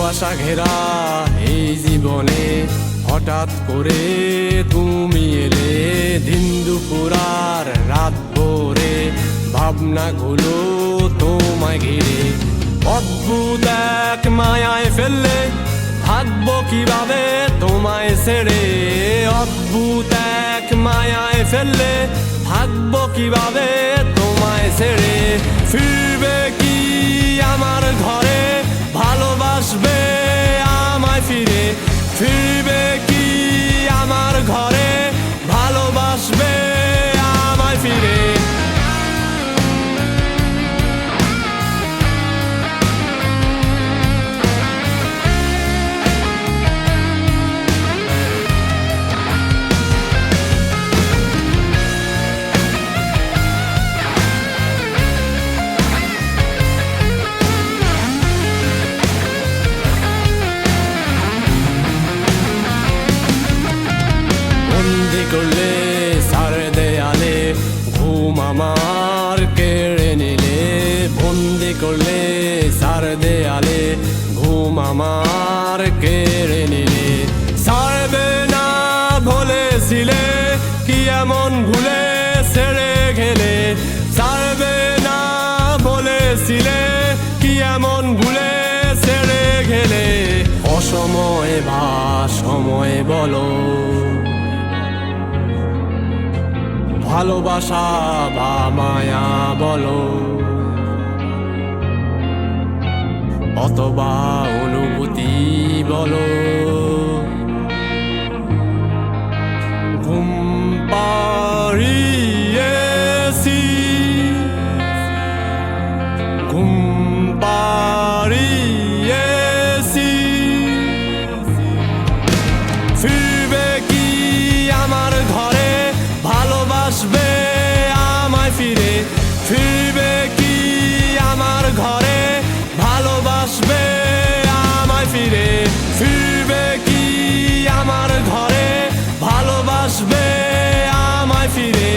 ভালোবাসা ঘেরা এই জীবনে হঠাৎ করে তুমি এলে, দিন দুপুর আর রাত ভোরে ভাবনাগুলো তোমায় ঘিরে। অদ্ভুত এক মায়ায় ফেললে, থাকবো কিভাবে তোমায় ছেড়ে। অদ্ভুত এক মায়ায় ফেললে, থাকবো কিভাবে তোমায় ছেড়ে। ফিরবে কি আমার ঘরে, ভালোবাসবে আমায় ফিরে। ফিরবে কি আমার ঘরে, ভালোবাসবে আমায় ফিরে। বন্দি করলে সার দেয়ালে, ঘুম আমার কেড়ে নিলে। বন্দি করলে সার দেয়ালে, ঘুম আমার কেড়ে নিলে। ছাড়বে না বলেছিলে, কি এমন ভুলে ছেড়ে গেলে। ছাড়বে না বলেছিলে, কি এমন ভুলে ছেড়ে গেলে। অসময়ে বা সময়ে বলো, ভালোবাসা বা মায়া বলো, অথবা অনুভূতি বলো। ঘুম পাড়িয়েছি, ঘুম পাড়িয়েছি। ফিরবে কি আমার ঘরে, ভালোবাসবে আমায় ফিরে। ফিরবে কি আমার ঘরে, ভালোবাসবে আমায় ফিরে। ফিরবে কি আমার ঘরে, ভালোবাসবে আমায় ফিরে।